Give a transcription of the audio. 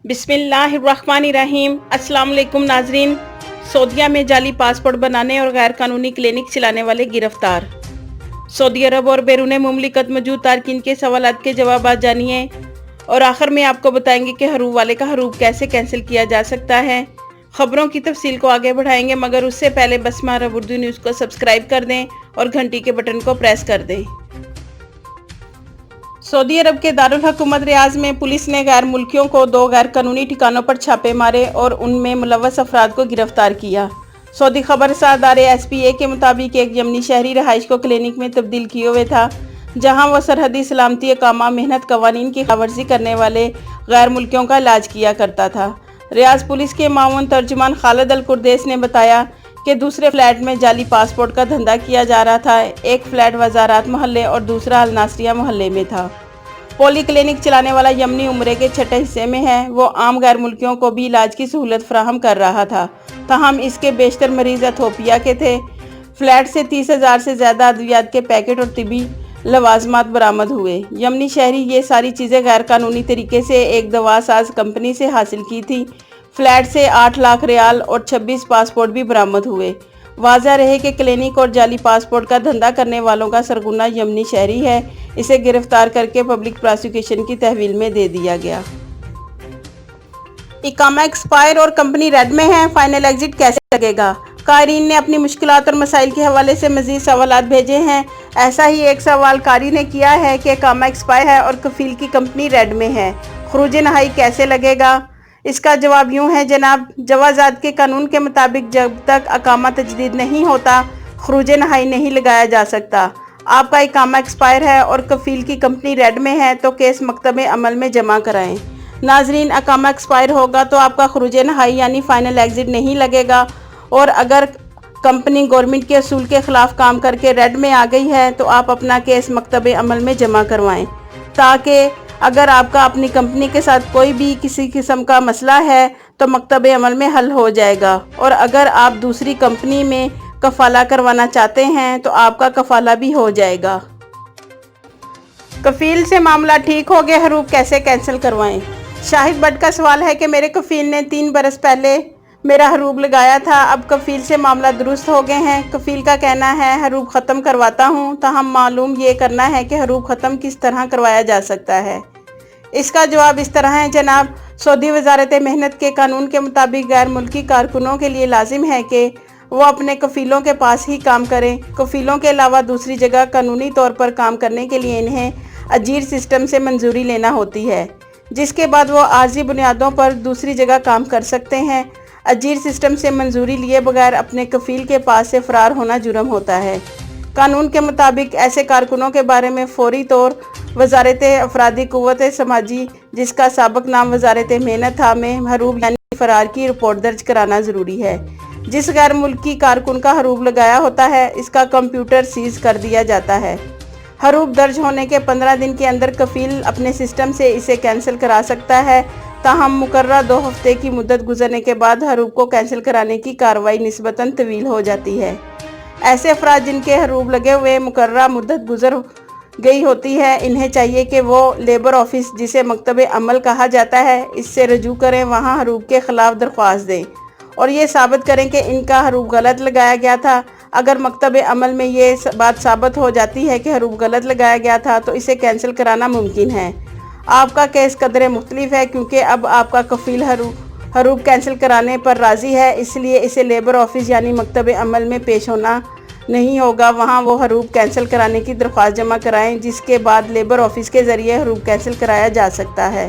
बिस्मिल्लाहिर्रहमानिर्रहीम। अस्सलाम वालेकुम नाजरीन। सऊदीया में जाली पासपोर्ट बनाने और गैर कानूनी क्लिनिक चलाने वाले गिरफ्तार। सऊदी अरब और बैरून मुमलिकत मौजूद तारकीन के सवालात के जवाब जानिए और आखिर में आपको बताएंगे कि हरूब वाले का हरूब कैसे कैंसिल किया जा सकता है। खबरों की तफसील को आगे बढ़ाएंगे, मगर उससे पहले बसमा अरब उर्दू न्यूज़ को सब्सक्राइब कर दें और घंटी के बटन को प्रेस कर दें। सऊदी अरब के दारुल हुकूमत रियाज में पुलिस ने गैर मुल्कियों को 2 गैर कानूनी ठिकानों पर छापे मारे और उनमें मुलव्वस अफराद को गिरफ्तार किया। सऊदी खबरसार अदारे SPA के मुताबिक एक यमनी शहरी रहाइश को क्लिनिक में तब्दील किए हुए था, जहां वह सरहदी सलामती अकामा मेहनत कवानीन की खिलाफवर्जी करने वाले गैर मुल्कियों का इलाज किया करता था। रियाज पुलिस के मामून तर्जुमान खालिद अल कुरदेस ने बताया कि दूसरे फ्लैट में जाली पासपोर्ट का धंधा किया जा रहा था। एक फ्लैट वजारात मोहल्ले और दूसरा अल नासरिया मोहल्ले में था। पॉली क्लिनिक चलाने वाला यमनी उम्रे के छठे हिस्से में है। वो आम गैर मुल्कियों को भी इलाज की सहूलत फराहम कर रहा था, ताहम इसके बेशतर मरीज एथोपिया के थे। फ्लैट से 30,000 से ज़्यादा अद्वियात के पैकेट और तिबी लवाजमात बरामद हुए। यमनी शहरी ये सारी चीज़ें गैर कानूनी तरीके से एक दवा साज कंपनी से हासिल की थी। फ्लैट से 8 लाख रियाल और 26 पासपोर्ट भी बरामद हुए। वाज़ह रहे कि क्लिनिक और जाली पासपोर्ट का धंधा करने वालों का सरगुना यमनी शहरी है। इसे गिरफ्तार करके पब्लिक प्रोसिक्यूशन की तहवील में दे दिया गया। इकामा एक्सपायर और कंपनी रेड में है, फाइनल एग्जिट कैसे लगेगा? कारीन ने अपनी मुश्किलात और मसाइल के हवाले से मज़ीद सवालात भेजे हैं। ऐसा ही एक सवाल कारी ने किया है कि इकामा एक्सपायर है और कफील की कंपनी रेड में है, खरूज नहाई कैसे लगेगा? इसका जवाब यूँ है जनाब, जवाज़ात के कानून के मुताबिक जब तक अकामा तजदीद नहीं होता, खरूज नहाई नहीं लगाया जा सकता। आपका इकामा एक्सपायर है और कफील की कंपनी रेड में है तो केस मकतब अमल में जमा कराएं। नाजरीन, अकामा एक्सपायर होगा तो आपका खरूज नहाई यानी फाइनल एग्जिट नहीं लगेगा, और अगर कंपनी गवर्नमेंट के असूल के ख़िलाफ़ काम करके रेड में आ गई है तो आप अपना केस मकतब अमल में जमा करवाएं, ताकि अगर आपका अपनी कंपनी के साथ कोई भी किसी किस्म का मसला है तो मकतब अमल में हल हो जाएगा। और अगर आप दूसरी कंपनी में कफाला करवाना चाहते हैं तो आपका कफाला भी हो जाएगा। कफील से मामला ठीक हो गया, हरूब कैसे कैंसिल करवाएं? शाहिद भट्ट का सवाल है कि मेरे कफील ने 3 बरस पहले मेरा हरूब लगाया था, अब कफील से मामला दुरुस्त हो गए हैं। कफील का कहना है हरूब ख़त्म करवाता हूँ, ताहम मालूम ये करना है कि हरूब ख़त्म किस तरह करवाया जा सकता है। इसका जवाब इस तरह है जनाब, सऊदी वजारत मेहनत के कानून के मुताबिक गैर मुल्की कारकुनों के लिए लाजिम है कि वो अपने कफीलों के पास ही काम करें। कफीलों के अलावा दूसरी जगह कानूनी तौर पर काम करने के लिए इन्हें अजीर सिस्टम से मंजूरी लेना होती है, जिसके बाद वो आर्जी बुनियादों पर दूसरी जगह काम कर सकते हैं। अजीर सिस्टम से मंजूरी लिए बगैर अपने कफील के पास से फ़रार होना जुर्म होता है। कानून के मुताबिक ऐसे कारकुनों के बारे में फौरी तौर वजारत अफरादी क़ुव्वत समाजी, जिसका साबिक नाम वजारत मेहनत था, में हरूब यानी फ़रार की रिपोर्ट दर्ज कराना ज़रूरी है। जिस गैर मुल्की कारकुन का हरूब लगाया होता है, इसका कंप्यूटर सीज कर दिया जाता है। हरूब दर्ज होने के 15 दिन के अंदर कफील अपने सिस्टम से इसे कैंसिल करा सकता है, ताहम मुकर्रर 2 हफ्ते की मुद्दत गुजरने के बाद हरूब को कैंसिल कराने की कार्रवाई निस्बतन तवील हो जाती है। ऐसे अफराद जिनके हरूब लगे हुए मुकर्रर मुद्दत गुजर गई होती है, इन्हें चाहिए कि वो लेबर ऑफिस, जिसे मकतब अमल कहा जाता है, इससे रजू करें, वहाँ हरूब के ख़िलाफ़ दरख्वास्त दें और ये साबित करें कि इनका हरूब गलत लगाया गया था। अगर मकतब अमल में ये बात साबित हो जाती है कि हरूब गलत लगाया गया था तो इसे कैंसिल कराना मुमकिन है। आपका केस कदरे मुख्तलिफ है, क्योंकि अब आपका कफील हरूब कैंसिल कराने पर राज़ी है, इसलिए इसे लेबर ऑफिस यानी मकतब अमल में पेश होना नहीं होगा। वहाँ वो हरूब कैंसिल कराने की दरख्वास्त जमा कराएं, जिसके बाद लेबर ऑफिस के ज़रिए हरूब कैंसिल कराया जा सकता है।